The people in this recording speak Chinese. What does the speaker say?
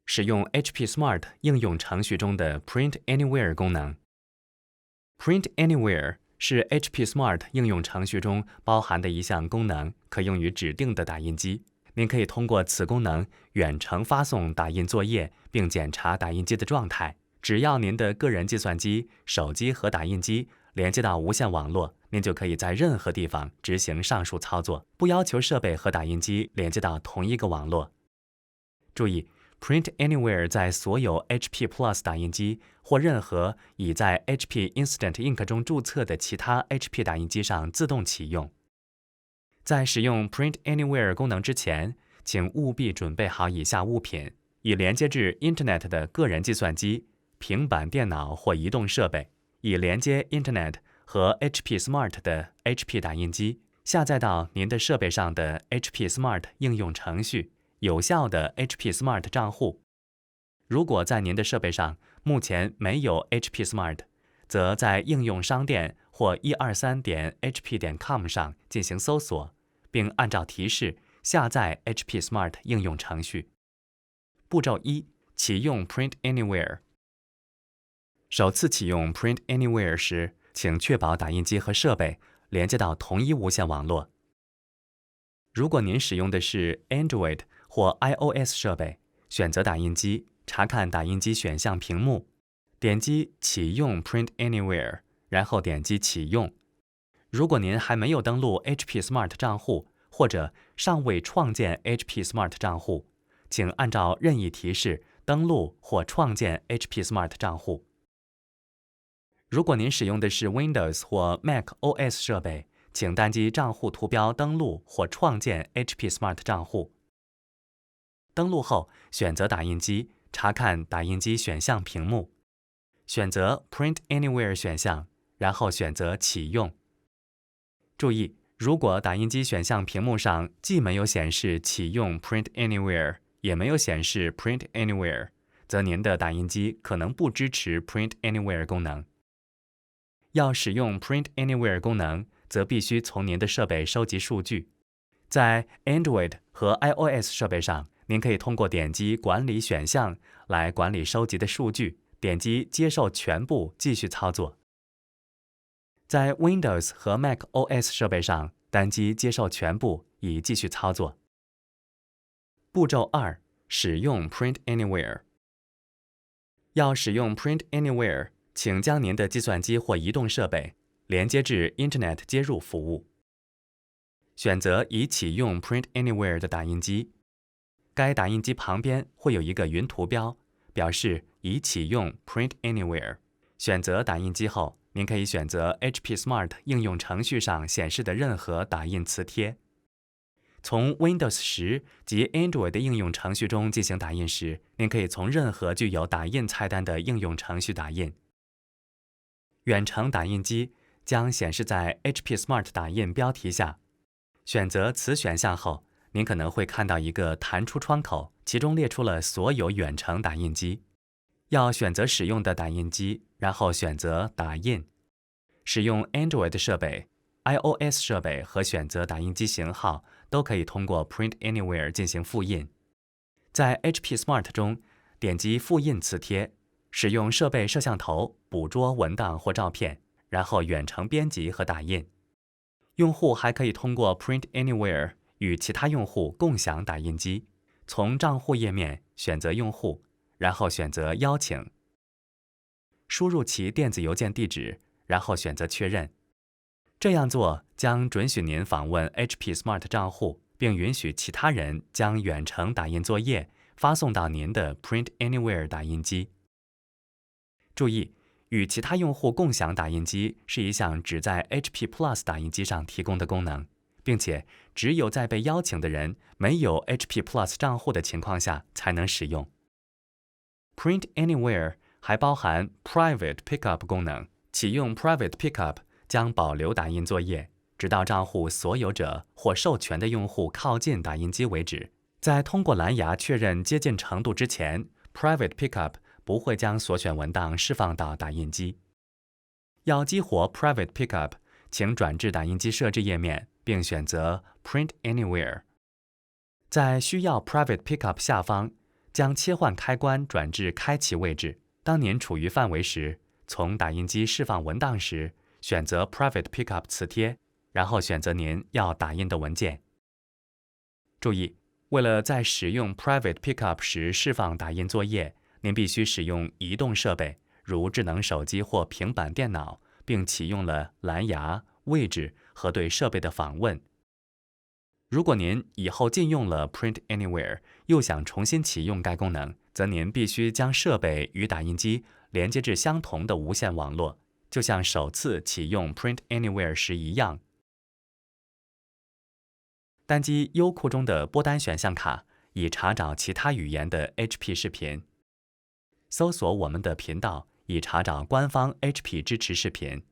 使用 HP Smart 应用程序中的 Print Anywhere 功能。Print Anywhere 是 HP Smart 应用程序中包含的一项功能，可用于指定的打印机。您可以通过此功能远程发送打印作业，并检查打印机的状态。只要您的个人计算机、手机和打印机连接到无线网络，您就可以在任何地方执行上述操作，不要求设备和打印机连接到同一个网络。注意 ，Print Anywhere 在所有 HP Plus 打印机或任何已在 HP Instant Ink 中注册的其他 HP 打印机上自动启用。在使用 Print Anywhere 功能之前，请务必准备好以下物品：已连接至 Internet 的个人计算机、平板电脑或移动设备，已连接 Internet 和 HP Smart 的 HP 打印机，下载到您的设备上的 HP Smart 应用程序，有效的 HP Smart 账户。如果在您的设备上目前没有 HP Smart，则在应用商店或123.hp.com 上进行搜索，并按照提示下载 HP Smart 应用程序。步骤1：启用 Print Anywhere。首次启用 Print Anywhere 时，请确保打印机和设备连接到同一无线网络。如果您使用的是 Android 或 iOS 设备，选择打印机，查看打印机选项屏幕，点击启用 Print Anywhere， 然后点击启用。如果您还没有登录 HP Smart 账户，或者尚未创建 HP Smart 账户，请按照任意提示登录或创建 HP Smart 账户。如果您使用的是 Windows 或 MacOS 设备，请单击账户图标登录或创建 HP Smart 账户。登录后，选择打印机，查看打印机选项屏幕，选择 Print Anywhere 选项，然后选择启用。注意，如果打印机选项屏幕上既没有显示启用 Print Anywhere， 也没有显示 Print Anywhere， 则您的打印机可能不支持 Print Anywhere 功能。要使用 Print Anywhere 功能，则必须从您的设备收集数据。在 Android 和 iOS 设备上，您可以通过点击管理选项来管理收集的数据，点击接受全部继续操作。在 Windows 和 MacOS 设备上，单击接受全部以继续操作。步骤2：使用 Print Anywhere。要使用 Print Anywhere，请将您的计算机或移动设备连接至 Internet 接入服务。选择已启用 Print Anywhere 的打印机，该打印机旁边会有一个云图标，表示已启用 Print Anywhere。选择打印机后，您可以选择 HP Smart 应用程序上显示的任何打印磁贴。从 Windows 10及 Android 的应用程序中进行打印时，您可以从任何具有打印菜单的应用程序打印。远程打印机将显示在 HP Smart 打印标题下。选择此选项后，您可能会看到一个弹出窗口，其中列出了所有远程打印机。要选择使用的打印机，然后选择打印。使用 Android 设备、iOS 设备和选择打印机型号都可以通过 Print Anywhere 进行复印。在 HP Smart 中，点击复印磁贴，使用设备摄像头捕捉文档或照片，然后远程编辑和打印。用户还可以通过 Print Anywhere 与其他用户共享打印机。从账户页面选择用户，然后选择邀请，输入其电子邮件地址，然后选择确认。这样做将准许您访问 HP Smart 账户，并允许其他人将远程打印作业发送到您的 Print Anywhere 打印机。注意，与其他用户共享打印机是一项只在 HP Plus 打印机上提供的功能，并且只有在被邀请的人没有 HP Plus 账户的情况下才能使用。Print Anywhere 还包含 Private Pickup 功能，启用 Private Pickup 将保留打印作业，直到账户所有者或授权的用户靠近打印机为止。在通过蓝牙确认接近程度之前， Private Pickup 不会将所选文档释放到打印机。要激活 Private Pickup， 请转至打印机设置页面，并选择 Print Anywhere。在需要 Private Pickup 下方，将切换开关转至开启位置。当您处于范围时，从打印机释放文档时，选择 Private Pickup 磁贴，然后选择您要打印的文件。注意，为了在使用 Private Pickup 时释放打印作业，您必须使用移动设备，如智能手机或平板电脑，并启用了蓝牙、位置和对设备的访问。如果您以后禁用了 Print Anywhere， 又想重新启用该功能，则您必须将设备与打印机连接至相同的无线网络，就像首次启用 Print Anywhere 时一样。单击优库中的播单选项卡，以查找其他语言的 HP 视频。搜索我们的频道，以查找官方 HP 支持视频。